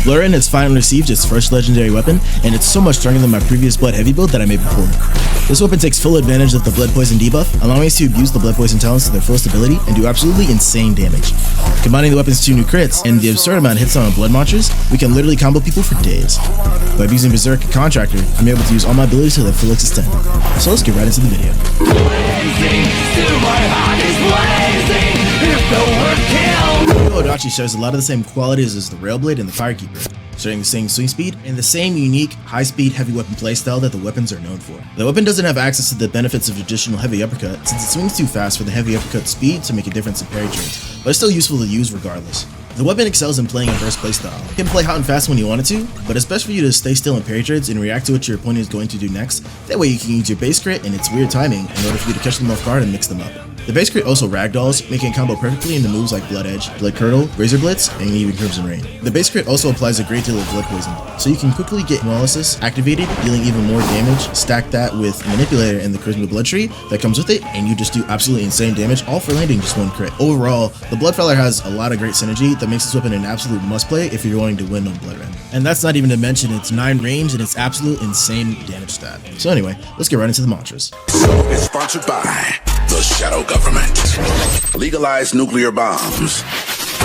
BLOODFOULER has finally received its first legendary weapon, and it's so much stronger than my previous Blood Heavy build that I made before. This weapon takes full advantage of the Blood Poison debuff, allowing us to abuse the Blood Poison talents to their fullest ability and do absolutely insane damage. Combining the weapon's 2 new crits and the absurd amount of hits on blood monsters, we can literally combo people for days. By abusing Berserk and Contractor, I'm able to use all my abilities to their full extent. So let's get right into the video. Montage shares a lot of the same qualities as the Railblade and the Firekeeper, sharing the same swing speed and the same unique high-speed heavy weapon playstyle that the weapons are known for. The weapon doesn't have access to the benefits of traditional heavy uppercut since it swings too fast for the heavy uppercut speed to make a difference in parry trades, but it's still useful to use regardless. The weapon excels in playing a burst playstyle. You can play hot and fast when you want it to, but it's best for you to stay still in parry trades and react to what your opponent is going to do next. That way you can use your base crit and its weird timing in order for you to catch them off guard and mix them up. The base crit also ragdolls, making a combo perfectly into moves like Blood Edge, Blood Curdle, Razor Blitz, and even Crimson Rain. The base crit also applies a great deal of blood poison, so you can quickly get Paralysis activated, dealing even more damage, stack that with Manipulator and the Charisma Blood Tree that comes with it, and you just do absolutely insane damage, all for landing just 1 crit. Overall, the BLOODFOULER has a lot of great synergy that makes this weapon an absolute must-play if you're wanting to win on BloodRen. And that's not even to mention its 9 range and its absolute insane damage stat. So anyway, let's get right into the mantras. So it's sponsored by the Shadow Government. Legalize nuclear bombs.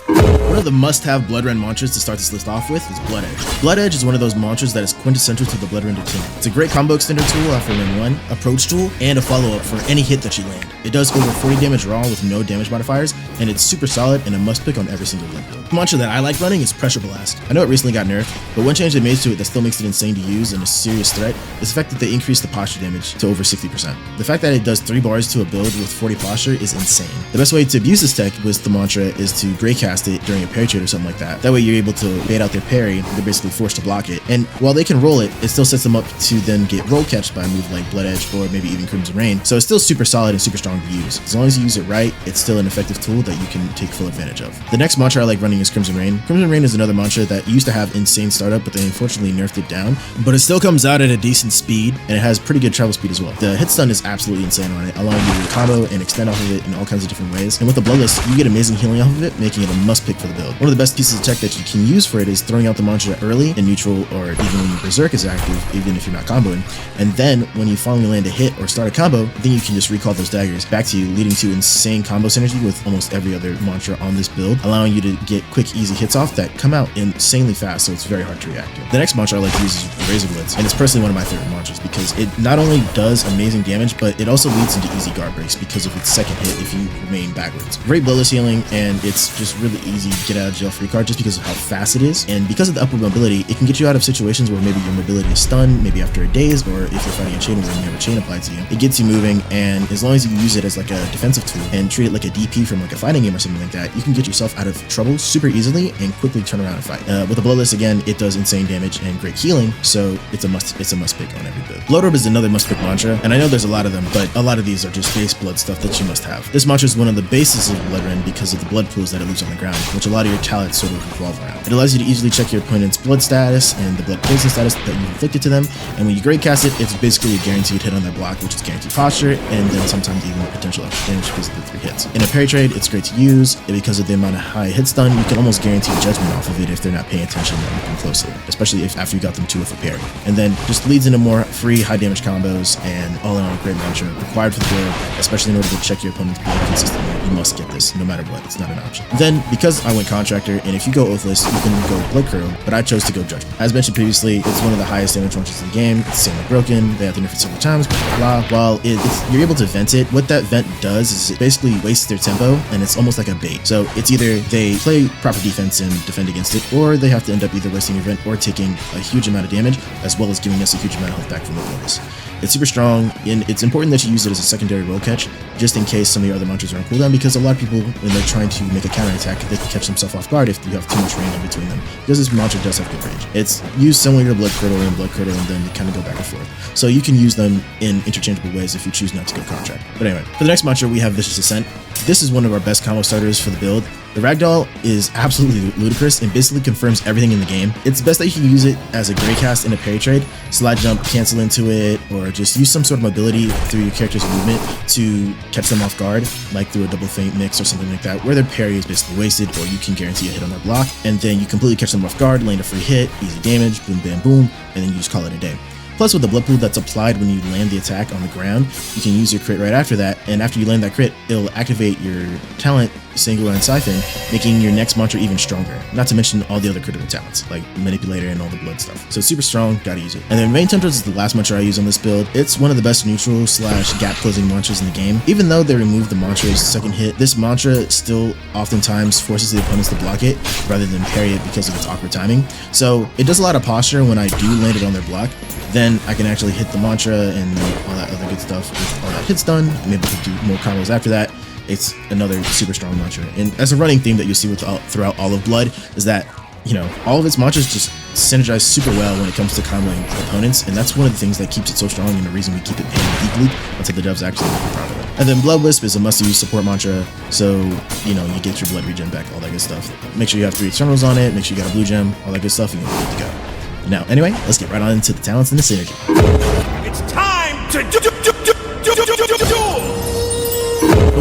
One of the must-have BloodRen mantras to start this list off with is Blood Edge. Blood Edge is one of those mantras that is quintessential to the BloodRen team. It's a great combo extender tool after Ren 1, approach tool, and a follow-up for any hit that you land. It does over 40 damage raw with no damage modifiers, and it's super solid and a must-pick on every single Blood build. The mantra that I like running is Pressure Blast. I know it recently got nerfed, but one change they made to it that still makes it insane to use and a serious threat is the fact that they increased the posture damage to over 60%. The fact that it does 3 bars to a build with 40 posture is insane. The best way to abuse this tech with the mantra is to Grey Cast it during a parry trade or something like that. That way you're able to bait out their parry, they're basically forced to block it, and while they can roll it, it still sets them up to then get roll catched by a move like Blood Edge or maybe even Crimson Rain, so it's still super solid and super strong to use. As long as you use it right, it's still an effective tool that you can take full advantage of. The next mantra I like running is Crimson Rain. Crimson Rain is another mantra that used to have insane startup, but they unfortunately nerfed it down, but it still comes out at a decent speed, and it has pretty good travel speed as well. The hit stun is absolutely insane on it, allowing you to combo and extend off of it in all kinds of different ways, and with the Bloodless, you get amazing healing off of it, making it a must pick for the build. One of the best pieces of tech that you can use for it is throwing out the mantra early in neutral or even when your Berserk is active, even if you're not comboing, and then when you finally land a hit or start a combo, then you can just recall those daggers back to you, leading to insane combo synergy with almost every other mantra on this build, allowing you to get quick, easy hits off that come out insanely fast, so it's very hard to react to. The next mantra I like to use is Razor Blitz, and it's personally one of my favorite mantras because it not only does amazing damage, but it also leads into easy guard breaks because of its second hit if you remain backwards. Great bloodless healing, and it's just really easy to get out of jail free card just because of how fast it is, and because of the upward mobility, it can get you out of situations where maybe your mobility is stunned, maybe after a daze, or if you're fighting a chain where you have a chain applied to you. It gets you moving, and as long as you use it as like a defensive tool and treat it like a DP from like a fighting game or something like that, you can get yourself out of trouble super easily and quickly turn around and fight. With the Bloodless, again, it does insane damage and great healing, so it's a must pick on every build. Blood Orb is another must pick mantra, and I know there's a lot of them, but a lot of these are just base blood stuff that you must have. This mantra is one of the bases of BloodRen because of the blood pools that it leaves on the ground, which a lot of your talents sort of revolve around. It allows you to easily check your opponent's blood status and the blood poison status that you've inflicted to them, and when you Great Cast it, it's basically a guaranteed hit on their block, which is guaranteed posture, and then sometimes even potential extra damage because of the 3 hits. In a parry trade, it's great to use, and because of the amount of high hit stun, you can almost guarantee judgment off of it if they're not paying attention and looking closely, especially if after you got them to with a parry. And then just leads into more free high damage combos, and all in all, great mantra required for the build, especially in order to check your opponent's blood consistently. You must get this no matter what, it's not an option. Then, because I went Contractor, and if you go Oathless, you can go Blood Curdle, but I chose to go Judgment. As mentioned previously, it's one of the highest damage launches in the game. It's the same like Broken, they have to nerf it several times, blah, blah, blah. While you're able to vent it, what that vent does is it basically wastes their tempo, and it's almost like a bait. So it's either they play proper defense and defend against it, or they have to end up either wasting your vent or taking a huge amount of damage, as well as giving us a huge amount of health back from the bonus. It's super strong, and it's important that you use it as a secondary roll catch, just in case some of your other mantras are on cooldown, because a lot of people, when they're trying to make a counterattack, they can catch themselves off guard if you have too much range in between them, because this mantra does have good range. It's used similar to Blood Curdle and Blood Curdle, and then you kind of go back and forth. So you can use them in interchangeable ways if you choose not to go Contract. But anyway, for the next mantra, we have Vicious Ascent. This is one of our best combo starters for the build. The ragdoll is absolutely ludicrous and basically confirms everything in the game. It's best that you can use it as a gray cast in a parry trade, slide jump, cancel into it, or just use some sort of mobility through your character's movement to catch them off guard, like through a double feint mix or something like that, where their parry is basically wasted or you can guarantee a hit on their block, and then you completely catch them off guard, land a free hit, easy damage, boom bam boom, and then you just call it a day. Plus, with the blood pool that's applied when you land the attack on the ground, you can use your crit right after that, and after you land that crit, it'll activate your talent, Singular and Siphon, making your next mantra even stronger. Not to mention all the other critical talents, like Manipulator and all the blood stuff. So it's super strong, gotta use it. And then Main Temptress is the last mantra I use on this build. It's one of the best neutral / gap closing mantras in the game. Even though they removed the mantra's second hit, this mantra still oftentimes forces the opponents to block it rather than parry it because of its awkward timing. So it does a lot of posture when I do land it on their block. Then I can actually hit the mantra and all that other good stuff with all that hits done. I'm able to do more combos after that. It's another super strong mantra. And as a running theme that you'll see throughout all of Blood is that, you know, all of its mantras just synergize super well when it comes to comboing opponents, and that's one of the things that keeps it so strong and the reason we keep it paying deeply until the devs actually make it proud of it. And then Blood Wisp is a must-use support mantra, so, you know, you get your blood regen back, all that good stuff. Make sure you have 3 externals on it, make sure you got a blue gem, all that good stuff, and you're good to go. Now, anyway, let's get right on into the talents and the synergy. It's time to do.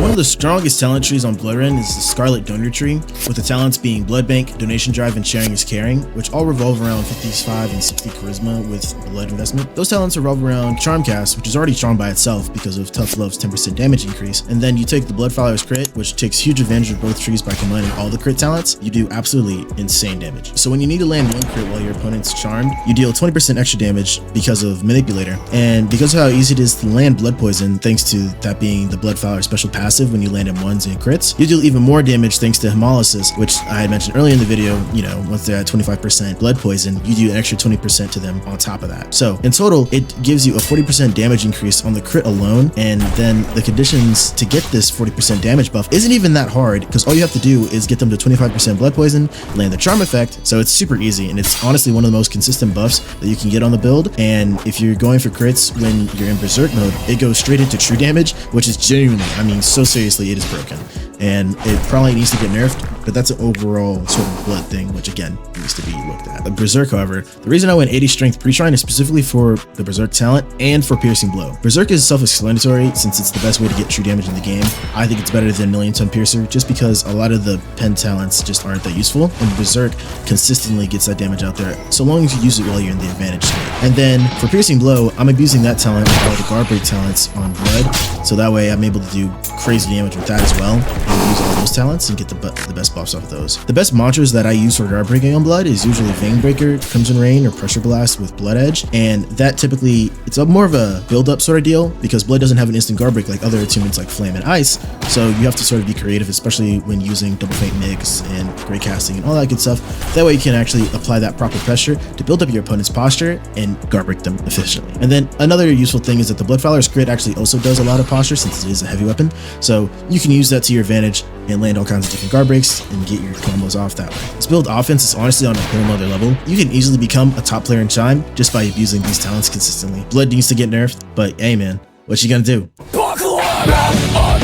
One of the strongest talent trees on Bloodrun is the Scarlet Donor Tree, with the talents being Blood Bank, Donation Drive, and Sharing is Caring, which all revolve around 55 and 60 Charisma with Blood investment. Those talents revolve around Charmcast, which is already strong by itself because of Tough Love's 10% damage increase, and then you take the Bloodfouler's crit, which takes huge advantage of both trees by combining all the crit talents. You do absolutely insane damage. So when you need to land one crit while your opponent's charmed, you deal 20% extra damage because of Manipulator, and because of how easy it is to land Blood Poison, thanks to that being the Bloodfouler special passive when you land in ones and crits, you deal even more damage thanks to Hemolysis, which I had mentioned earlier in the video. You know, once they're at 25% blood poison, you do an extra 20% to them on top of that. So in total, it gives you a 40% damage increase on the crit alone, and then the conditions to get this 40% damage buff isn't even that hard, because all you have to do is get them to 25% blood poison, land the charm effect, so it's super easy, and it's honestly one of the most consistent buffs that you can get on the build. And if you're going for crits when you're in Berserk mode, it goes straight into true damage, which is genuinely, I mean, so seriously, it is broken, and it probably needs to get nerfed, but that's an overall sort of blood thing, which again needs to be looked at. Berserk, however, the reason I went 80 strength pre-shrine is specifically for the Berserk talent and for Piercing Blow. Berserk is self-explanatory since it's the best way to get true damage in the game. I think it's better than Million Ton Piercer just because a lot of the pen talents just aren't that useful, and Berserk consistently gets that damage out there so long as you use it while you're in the advantage state. And then for Piercing Blow, I'm abusing that talent with all the guard break talents on Blood, so that way I'm able to do crazy damage with that as well, and use all those talents and get the best buffs off of those. The best mantras that I use for guard breaking on Blood is usually Vein Breaker, Crimson Rain, or Pressure Blast with Blood Edge, and that typically, it's more of a build-up sort of deal because Blood doesn't have an instant guard break like other attunements like Flame and Ice, so you have to sort of be creative, especially when using double feint mix and gray casting and all that good stuff. That way you can actually apply that proper pressure to build up your opponent's posture and guard break them efficiently. And then another useful thing is that the Bloodfowler's crit actually also does a lot of posture since it is a heavy weapon, so you can use that to your advantage and land all kinds of different guard breaks and get your combos off that way. This build offense is honestly on a whole nother level. You can easily become a top player in Chime just by abusing these talents consistently. Blood needs to get nerfed, but hey man, what you gonna do? Buckle up,